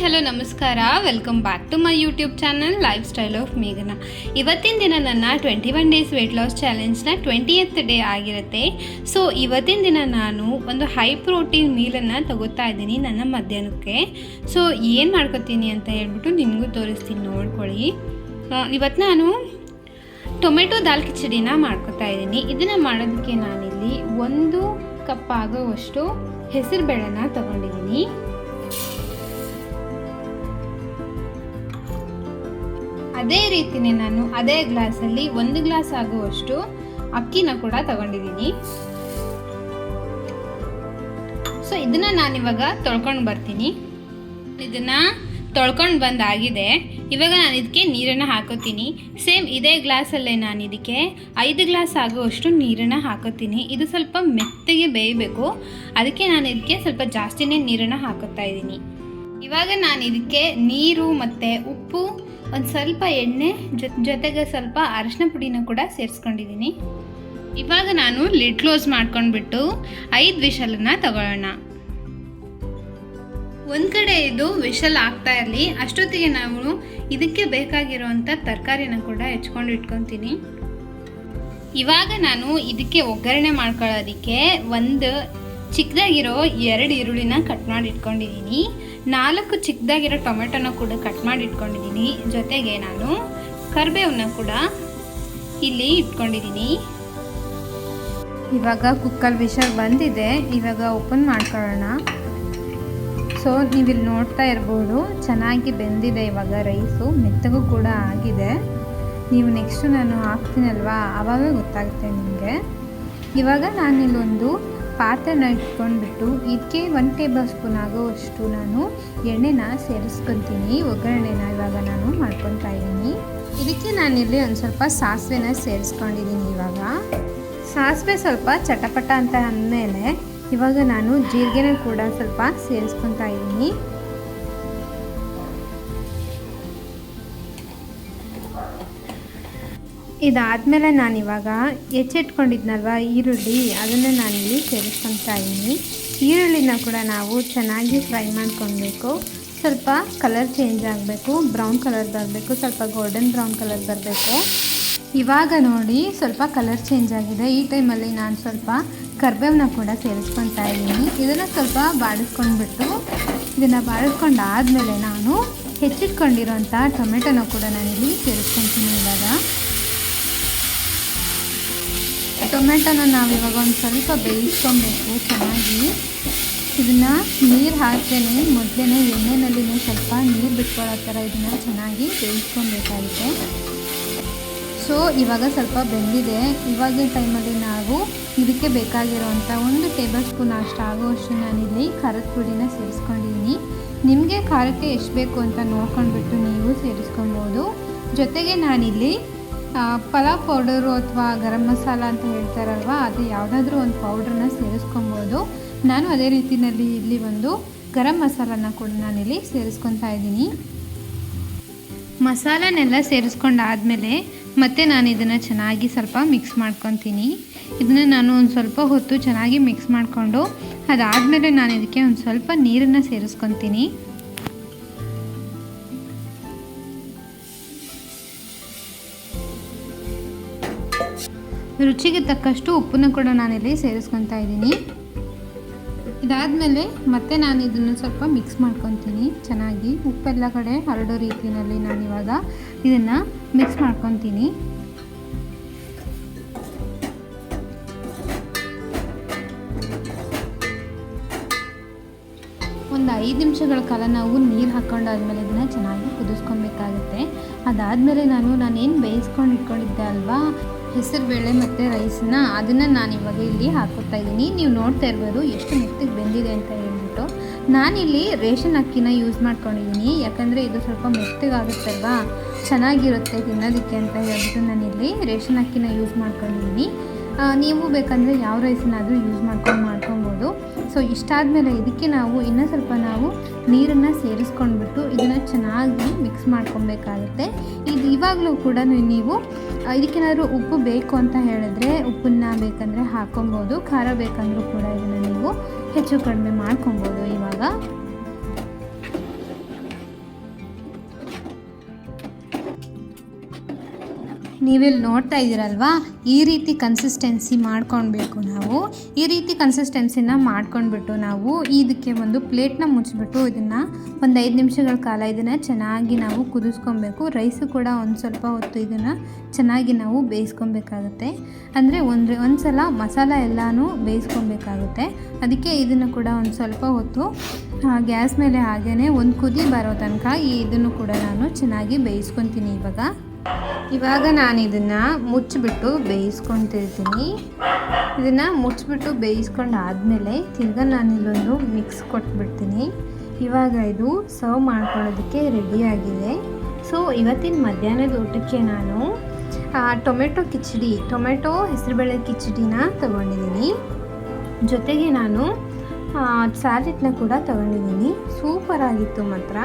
Hello ನಮಸ್ಕಾರ. Welcome back to my YouTube channel life style of ಮೇಘನಾ. ಇವತ್ತಿನ ದಿನ ನನ್ನ 21 ಡೇಸ್ ವೆಯ್ಟ್ ಲಾಸ್ ಚಾಲೆಂಜ್ನ 20th ಡೇ ಆಗಿರುತ್ತೆ. ಸೊ ಇವತ್ತಿನ ದಿನ ನಾನು ಒಂದು ಹೈ ಪ್ರೋಟೀನ್ ಮೀಲನ್ನು ತಗೋತಾ ಇದ್ದೀನಿ ನನ್ನ ಮಧ್ಯಾಹ್ನಕ್ಕೆ. ಸೊ ಏನು ಮಾಡ್ಕೊತೀನಿ ಅಂತ ಹೇಳ್ಬಿಟ್ಟು ನಿಮಗೂ ತೋರಿಸ್ತೀನಿ, ನೋಡ್ಕೊಳ್ಳಿ. ಇವತ್ತು ನಾನು ಟೊಮೆಟೊ ದಾಲ್ ಕಿಚಡಿನ ಮಾಡ್ಕೊತಾ ಇದ್ದೀನಿ. ಇದನ್ನು ಮಾಡೋದಕ್ಕೆ ನಾನಿಲ್ಲಿ 1 ಕಪ್ ಆಗೋವಷ್ಟು ಹೆಸರು ಬೇಳೆನ ತಗೊಂಡಿದ್ದೀನಿ. ಅದೇ ರೀತಿಯೇ ನಾನು ಅದೇ ಗ್ಲಾಸಲ್ಲಿ 1 ಗ್ಲಾಸ್ ಆಗುವಷ್ಟು ಅಕ್ಕಿನ ಕೂಡ ತಗೊಂಡಿದ್ದೀನಿ. ಸೊ ಇದನ್ನ ನಾನಿವಾಗ ತೊಳ್ಕೊಂಡು ಬರ್ತೀನಿ. ಇದನ್ನ ತೊಳ್ಕೊಂಡು ಬಂದಾಗಿದೆ. ಇವಾಗ ನಾನು ಇದಕ್ಕೆ ನೀರನ್ನು ಹಾಕೋತೀನಿ. ಸೇಮ್ ಇದೇ ಗ್ಲಾಸಲ್ಲೇ ನಾನು ಇದಕ್ಕೆ 5 ಗ್ಲಾಸ್ ಆಗುವಷ್ಟು ನೀರನ್ನು ಹಾಕೋತೀನಿ. ಇದು ಸ್ವಲ್ಪ ಮೆತ್ತಗೆ ಬೇಯಬೇಕು, ಅದಕ್ಕೆ ನಾನು ಇದಕ್ಕೆ ಸ್ವಲ್ಪ ಜಾಸ್ತಿನೇ ನೀರನ್ನು ಹಾಕೋತಾ ಇದ್ದೀನಿ. ಇವಾಗ ನಾನು ಇದಕ್ಕೆ ನೀರು ಮತ್ತು ಉಪ್ಪು, ಒಂದು ಸ್ವಲ್ಪ ಎಣ್ಣೆ ಜೊತೆಗೆ ಸ್ವಲ್ಪ ಅರಿಶಿನ ಪುಡಿನ ಕೂಡ ಸೇರಿಸ್ಕೊಂಡಿದ್ದೀನಿ. ಇವಾಗ ನಾನು ಲಿಡ್ ಕ್ಲೋಸ್ ಮಾಡ್ಕೊಂಡ್ಬಿಟ್ಟು 5 ವಿಷಲನ್ನು ತಗೊಳ್ಳೋಣ. ಒಂದು ಕಡೆ ಇದು ವಿಷಲ್ ಆಗ್ತಾ ಇರಲಿ, ಅಷ್ಟೊತ್ತಿಗೆ ನಾವು ಇದಕ್ಕೆ ಬೇಕಾಗಿರೋವಂಥ ತರಕಾರಿನ ಕೂಡ ಹೆಚ್ಕೊಂಡು ಇಟ್ಕೊತೀನಿ. ಇವಾಗ ನಾನು ಇದಕ್ಕೆ ಒಗ್ಗರಣೆ ಮಾಡ್ಕೊಳ್ಳೋದಕ್ಕೆ ಒಂದು ಚಿಕ್ಕದಾಗಿರೋ 2 ಈರುಳ್ಳಿನ ಕಟ್ ಮಾಡಿ ಇಟ್ಕೊಂಡಿದ್ದೀನಿ. 4 ಚಿಕ್ಕದಾಗಿರೋ ಟೊಮೆಟೊನ ಕೂಡ ಕಟ್ ಮಾಡಿ ಇಟ್ಕೊಂಡಿದ್ದೀನಿ. ಜೊತೆಗೆ ನಾನು ಕರಿಬೇವನ್ನ ಕೂಡ ಇಲ್ಲಿ ಇಟ್ಕೊಂಡಿದ್ದೀನಿ. ಇವಾಗ ಕುಕ್ಕರ್ ವಿಷಲ್ ಬಂದಿದೆ. ಇವಾಗ ಓಪನ್ ಮಾಡ್ಕೊಳ್ಳೋಣ. ಸೊ ನೀವಿಲ್ಲಿ ನೋಡ್ತಾ ಇರ್ಬೋದು, ಚೆನ್ನಾಗಿ ಬೆಂದಿದೆ. ಇವಾಗ ರೈಸು ಮೆತ್ತಗೂ ಕೂಡ ಆಗಿದೆ. ನೀವು ನೆಕ್ಸ್ಟು ನಾನು ಹಾಕ್ತೀನಲ್ವಾ, ಆವಾಗ ಗೊತ್ತಾಗುತ್ತೆ ನಿಮಗೆ. ಇವಾಗ ನಾನಿಲ್ಲೊಂದು ಪಾತ್ರೆನ ಇಟ್ಕೊಂಡ್ಬಿಟ್ಟು ಇದಕ್ಕೆ 1 ಟೇಬಲ್ ಸ್ಪೂನ್ ಆಗೋವಷ್ಟು ನಾನು ಎಣ್ಣೆನ ಸೇರಿಸ್ಕೊತೀನಿ. ಒಗ್ಗರಣೆನ ಇವಾಗ ನಾನು ಮಾಡ್ಕೊತಾ ಇದ್ದೀನಿ. ಇದಕ್ಕೆ ನಾನಿಲ್ಲಿ ಒಂದು ಸ್ವಲ್ಪ ಸಾಸಿವೆನ ಸೇರಿಸ್ಕೊಂಡಿದ್ದೀನಿ. ಇವಾಗ ಸಾಸಿವೆ ಸ್ವಲ್ಪ ಚಟಪಟ ಅಂತ ಅಂದಮೇಲೆ ಇವಾಗ ನಾನು ಜೀರಿಗೆನ ಕೂಡ ಸ್ವಲ್ಪ ಸೇರಿಸ್ಕೊತಾ ಇದ್ದೀನಿ. ಇದಾದಮೇಲೆ ನಾನಿವಾಗ ಹೆಚ್ಚಿಟ್ಕೊಂಡಿದ್ನಲ್ವ ಈರುಳ್ಳಿ, ಅದನ್ನು ನಾನಿಲ್ಲಿ ಸೇರಿಸ್ಕೊತಾ ಇದ್ದೀನಿ. ಈರುಳ್ಳಿನ ಕೂಡ ನಾವು ಚೆನ್ನಾಗಿ ಫ್ರೈ ಮಾಡ್ಕೊಳ್ಬೇಕು. ಸ್ವಲ್ಪ ಕಲರ್ ಚೇಂಜ್ ಆಗಬೇಕು, ಬ್ರೌನ್ ಕಲರ್ ಬರಬೇಕು, ಸ್ವಲ್ಪ ಗೋಲ್ಡನ್ ಬ್ರೌನ್ ಕಲರ್ ಬರಬೇಕು. ಇವಾಗ ನೋಡಿ ಸ್ವಲ್ಪ ಕಲರ್ ಚೇಂಜ್ ಆಗಿದೆ. ಈ ಟೈಮಲ್ಲಿ ನಾನು ಸ್ವಲ್ಪ ಕರಿಬೇವನ್ನ ಕೂಡ ಸೇರಿಸ್ಕೊತಾ ಇದ್ದೀನಿ. ಇದನ್ನು ಸ್ವಲ್ಪ ಬಾಡಿಸ್ಕೊಂಡ್ಬಿಟ್ಟು ಇದನ್ನು ಬಾಡಿಸ್ಕೊಂಡಾದಮೇಲೆ ನಾನು ಹೆಚ್ಚಿಟ್ಕೊಂಡಿರೋಂಥ ಟೊಮೆಟೊನ ಕೂಡ ನಾನಿಲ್ಲಿ ಸೇರಿಸ್ಕೊತೀನಿ. ಇವಾಗ ಟೊಮೆಟೊನ ನಾವಿವಾಗ ಒಂದು ಸ್ವಲ್ಪ ಬೇಯಿಸ್ಕೊಬೇಕು ಚೆನ್ನಾಗಿ. ಇದನ್ನು ನೀರು ಹಾಕ್ತೇನೆ ಮೊದಲೇ ಎಣ್ಣೆನಲ್ಲಿನೇ ಸ್ವಲ್ಪ ನೀರು ಬಿಟ್ಕೊಳ್ಳೋ ಥರ ಇದನ್ನು ಚೆನ್ನಾಗಿ ಬೇಯಿಸ್ಕೊಬೇಕಾಗುತ್ತೆ. ಸೊ ಇವಾಗ ಸ್ವಲ್ಪ ಬೆಂದಿದೆ. ಇವಾಗ ಟೈಮಲ್ಲಿ ನಾವು ಇದಕ್ಕೆ ಬೇಕಾಗಿರೋವಂಥ 1 ಟೇಬಲ್ ಸ್ಪೂನ್ ಅಷ್ಟು ಆಗೋವಷ್ಟು ನಾನಿಲ್ಲಿ ಖಾರದ ಪುಡಿನ ಸೇರಿಸ್ಕೊಂಡಿದ್ದೀನಿ. ನಿಮಗೆ ಖಾರಕ್ಕೆ ಎಷ್ಟು ಬೇಕು ಅಂತ ನೋಡ್ಕೊಂಡ್ಬಿಟ್ಟು ನೀವು ಸೇರಿಸ್ಕೊಬೋದು. ಜೊತೆಗೆ ನಾನಿಲ್ಲಿ ಪಲಾವ್ ಪೌಡರು ಅಥವಾ ಗರಂ ಮಸಾಲ ಅಂತ ಹೇಳ್ತಾರಲ್ವ, ಅದು ಯಾವುದಾದ್ರೂ ಒಂದು ಪೌಡ್ರನ್ನ ಸೇರಿಸ್ಕೊಬೋದು. ನಾನು ಅದೇ ರೀತಿಯಲ್ಲಿ ಇಲ್ಲಿ ಒಂದು ಗರಂ ಮಸಾಲನ ಕೂಡ ನಾನಿಲ್ಲಿ ಸೇರಿಸ್ಕೊತಾ ಇದ್ದೀನಿ. ಮಸಾಲನೆಲ್ಲ ಸೇರಿಸ್ಕೊಂಡಾದಮೇಲೆ ಮತ್ತೆ ನಾನು ಇದನ್ನು ಚೆನ್ನಾಗಿ ಸ್ವಲ್ಪ ಮಿಕ್ಸ್ ಮಾಡ್ಕೊತೀನಿ. ಇದನ್ನು ನಾನು ಒಂದು ಸ್ವಲ್ಪ ಹೊತ್ತು ಚೆನ್ನಾಗಿ ಮಿಕ್ಸ್ ಮಾಡಿಕೊಂಡು ಅದಾದಮೇಲೆ ನಾನು ಇದಕ್ಕೆ ಒಂದು ಸ್ವಲ್ಪ ನೀರನ್ನು ಸೇರಿಸ್ಕೊತೀನಿ. ರುಚಿಗೆ ತಕ್ಕಷ್ಟು ಉಪ್ಪನ್ನು ಕೂಡ ನಾನಿಲ್ಲಿ ಸೇರಿಸ್ಕೊತಾ ಇದ್ದೀನಿ. ಇದಾದಮೇಲೆ ಮತ್ತೆ ನಾನು ಇದನ್ನು ಸ್ವಲ್ಪ ಮಿಕ್ಸ್ ಮಾಡ್ಕೊತೀನಿ ಚೆನ್ನಾಗಿ. ಉಪ್ಪೆಲ್ಲ ಕಡೆ ಹರಡೋ ರೀತಿಯಲ್ಲಿ ನಾನಿವಾಗ ಇದನ್ನು ಮಿಕ್ಸ್ ಮಾಡ್ಕೊತೀನಿ. ಒಂದು 5 ನಿಮಿಷಗಳ ಕಾಲ ನಾವು ನೀರು ಹಾಕ್ಕೊಂಡಾದ್ಮೇಲೆ ಇದನ್ನು ಚೆನ್ನಾಗಿ ಕುದಿಸ್ಕೊಬೇಕಾಗುತ್ತೆ. ಅದಾದಮೇಲೆ ನಾನೇನು ಬೇಯಿಸ್ಕೊಂಡು ಇಟ್ಕೊಂಡಿದ್ದೆ ಅಲ್ವಾ ಹೆಸರುಬೇಳೆ ಮತ್ತು ರೈಸನ್ನ, ಅದನ್ನು ನಾನಿವಾಗ ಇಲ್ಲಿ ಹಾಕೋತಾ ಇದ್ದೀನಿ. ನೀವು ನೋಡ್ತಾ ಇರ್ಬೋದು ಎಷ್ಟು ಮೆತ್ತಗೆ ಬೆಂದಿದೆ ಅಂತ ಹೇಳ್ಬಿಟ್ಟು. ನಾನಿಲ್ಲಿ ರೇಷನ್ ಅಕ್ಕಿನ ಯೂಸ್ ಮಾಡ್ಕೊಂಡಿದ್ದೀನಿ, ಯಾಕಂದರೆ ಇದು ಸ್ವಲ್ಪ ಮೆತ್ತಗಾಗುತ್ತಲ್ವಾ, ಚೆನ್ನಾಗಿರುತ್ತೆ ತಿನ್ನೋದಕ್ಕೆ ಅಂತ ಹೇಳ್ಬಿಟ್ಟು ನಾನಿಲ್ಲಿ ರೇಷನ್ ಅಕ್ಕಿನ ಯೂಸ್ ಮಾಡ್ಕೊಂಡಿದ್ದೀನಿ. ನೀವು ಬೇಕಂದರೆ ಯಾವ ರೈಸನ್ನಾದರೂ ಯೂಸ್ ಮಾಡ್ಕೊಬೋದು. ಸೊ ಇಷ್ಟಾದಮೇಲೆ ಇದಕ್ಕೆ ನಾವು ಇನ್ನೂ ಸ್ವಲ್ಪ ನೀರನ್ನು ಸೇರಿಸ್ಕೊಂಡ್ಬಿಟ್ಟು ಇದನ್ನು ಚೆನ್ನಾಗಿ ಮಿಕ್ಸ್ ಮಾಡ್ಕೊಬೇಕಾಗುತ್ತೆ. ಇದು ಇವಾಗಲೂ ಕೂಡ ನೀವು ಇದಕ್ಕೇನಾದರೂ ಉಪ್ಪು ಬೇಕು ಅಂತ ಹೇಳಿದ್ರೆ ಉಪ್ಪನ್ನು ಬೇಕಂದರೆ ಹಾಕ್ಕೊಬೋದು, ಖಾರ ಬೇಕಂದ್ರೂ ಕೂಡ ಇದನ್ನು ನೀವು ಹೆಚ್ಚು ಕಡಿಮೆ ಮಾಡ್ಕೊಬೋದು. ಇವಾಗ ನೀವಿಲ್ಲಿ ನೋಡ್ತಾ ಇದ್ದೀರಲ್ವಾ, ಈ ರೀತಿ ಕನ್ಸಿಸ್ಟೆನ್ಸಿ ಮಾಡ್ಕೊಳ್ಬೇಕು ನಾವು. ಈ ರೀತಿ ಕನ್ಸಿಸ್ಟೆನ್ಸಿನ ಮಾಡ್ಕೊಂಡ್ಬಿಟ್ಟು ನಾವು ಇದಕ್ಕೆ ಒಂದು ಪ್ಲೇಟ್ನ ಮುಚ್ಚಿಬಿಟ್ಟು ಇದನ್ನು ಒಂದು 5 ನಿಮಿಷಗಳ ಕಾಲ ಇದನ್ನು ಚೆನ್ನಾಗಿ ನಾವು ಕುದಿಸ್ಕೊಬೇಕು. ರೈಸು ಕೂಡ ಒಂದು ಸ್ವಲ್ಪ ಹೊತ್ತು ಇದನ್ನು ಚೆನ್ನಾಗಿ ನಾವು ಬೇಯಿಸ್ಕೊಬೇಕಾಗುತ್ತೆ. ಅಂದರೆ ಒಂದು ಸಲ ಮಸಾಲ ಎಲ್ಲನೂ ಬೇಯಿಸ್ಕೊಬೇಕಾಗುತ್ತೆ. ಅದಕ್ಕೆ ಇದನ್ನು ಕೂಡ ಒಂದು ಸ್ವಲ್ಪ ಹೊತ್ತು ಗ್ಯಾಸ್ ಮೇಲೆ ಹಾಗೇ ಒಂದು ಕುದಿ ಬರೋ ತನಕ ಇದನ್ನು ಕೂಡ ನಾನು ಚೆನ್ನಾಗಿ ಬೇಯಿಸ್ಕೊತೀನಿ. ಇವಾಗ ನಾನು ಇದನ್ನು ಮುಚ್ಚಿಬಿಟ್ಟು ಬೇಯಿಸ್ಕೊತಿರ್ತೀನಿ. ಇದನ್ನು ಮುಚ್ಚಿಬಿಟ್ಟು ಬೇಯಿಸ್ಕೊಂಡಾದಮೇಲೆ ತಿರ್ಗಾ ನಾನು ಇಲ್ಲೊಂದು ಮಿಕ್ಸ್ ಕೊಟ್ಬಿಡ್ತೀನಿ. ಇವಾಗ ಇದು ಸರ್ವ್ ಮಾಡ್ಕೊಳ್ಳೋದಕ್ಕೆ ರೆಡಿಯಾಗಿದೆ. ಸೊ ಇವತ್ತಿನ ಮಧ್ಯಾಹ್ನದ ಊಟಕ್ಕೆ ನಾನು ಟೊಮೆಟೊ ಹೆಸರುಬೇಳೆ ಕಿಚಡಿನ ತೊಗೊಂಡಿದ್ದೀನಿ. ಜೊತೆಗೆ ನಾನು ಸ್ಯಾಲೆಡ್ನ ಕೂಡ ತೊಗೊಂಡಿದ್ದೀನಿ. ಸೂಪರಾಗಿತ್ತು ಮಾತ್ರ.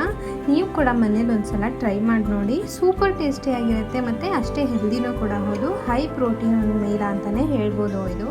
ನೀವು ಕೂಡ ಮನೇಲಿ ಒಂದು ಸಲ ಟ್ರೈ ಮಾಡಿ ನೋಡಿ. ಸೂಪರ್ ಟೇಸ್ಟಿಯಾಗಿರುತ್ತೆ ಮತ್ತು ಅಷ್ಟೇ ಹೆಲ್ದಿನೂ ಕೂಡ ಹೌದು. ಹೈ ಪ್ರೋಟೀನ್ ಮೀಲ್ ಅಂತಲೇ ಹೇಳ್ಬೋದು ಇದು.